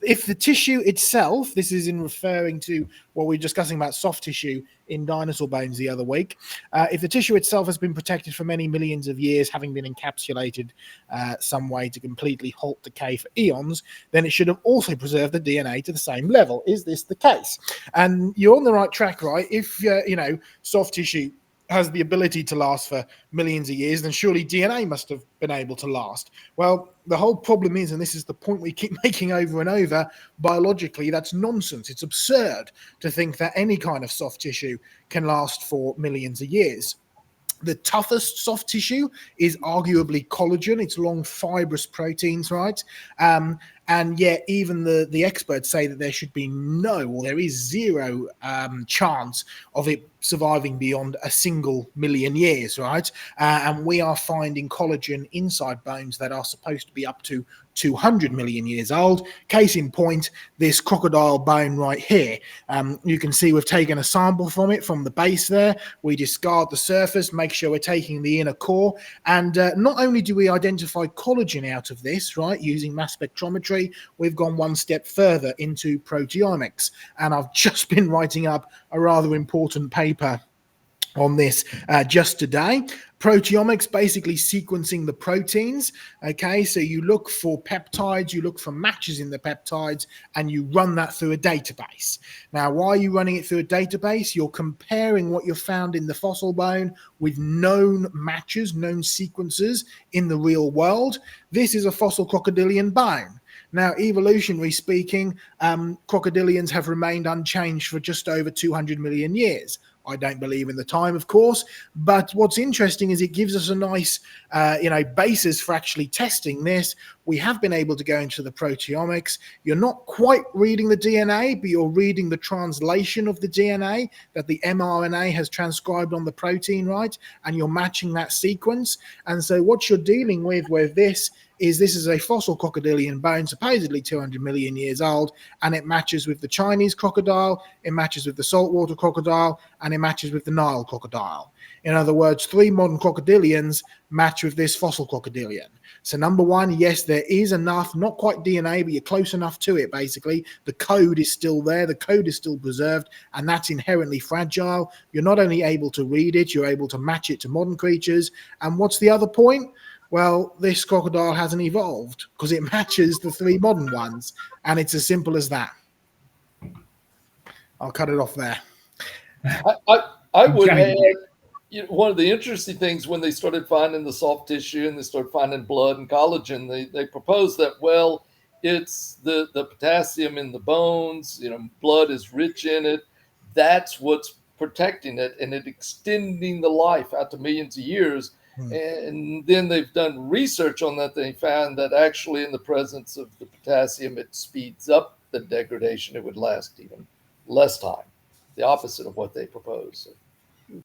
if the tissue itself, this is in referring to what we were discussing about soft tissue in dinosaur bones the other week, if the tissue itself has been protected for many millions of years, having been encapsulated some way to completely halt decay for eons, then it should have also preserved the DNA to the same level. Is this the case? And you're on the right track, right? If, soft tissue has the ability to last for millions of years, then surely DNA must have been able to last. Well, the whole problem is, and this is the point we keep making over and over, biologically, that's nonsense. It's absurd to think that any kind of soft tissue can last for millions of years. The toughest soft tissue is arguably collagen. It's long fibrous proteins, right? And yet even the experts say that there should be there is zero chance of it surviving beyond a single million years, right? And we are finding collagen inside bones that are supposed to be up to 200 million years old. Case in point, this crocodile bone right here. You can see we've taken a sample from it, from the base there. We discard the surface, make sure we're taking the inner core. And not only do we identify collagen out of this, right, using mass spectrometry, we've gone one step further into proteomics. And I've just been writing up a rather important paper on this just today. Proteomics, basically sequencing the proteins. Okay, so you look for peptides, you look for matches in the peptides, and you run that through a database. Now, why are you running it through a database? You're comparing what you found in the fossil bone with known matches, known sequences in the real world. This is a fossil crocodilian bone. Now, evolutionary speaking, crocodilians have remained unchanged for just over 200 million years. I don't believe in the time, of course, but what's interesting is it gives us a nice, basis for actually testing this. We have been able to go into the proteomics. You're not quite reading the DNA, but you're reading the translation of the DNA that the mRNA has transcribed on the protein, right? And you're matching that sequence. And so what you're dealing with this is a fossil crocodilian bone, supposedly 200 million years old, and it matches with the Chinese crocodile, it matches with the saltwater crocodile, and it matches with the Nile crocodile. In other words, 3 modern crocodilians match with this fossil crocodilian. So number one, yes, there is enough, not quite DNA, but you're close enough to it, basically. The code is still there, the code is still preserved, and that's inherently fragile. You're not only able to read it, you're able to match it to modern creatures. And what's the other point? Well, this crocodile hasn't evolved because it matches the 3 modern ones, and it's as simple as that. I'll cut it off there. I would add, one of the interesting things when they started finding the soft tissue and they started finding blood and collagen, they proposed that, well, it's the potassium in the bones, blood is rich in it. That's what's protecting it and it extending the life out to millions of years. And then they've done research on that. They found that actually in the presence of the potassium, it speeds up the degradation. It would last even less time, the opposite of what they propose. So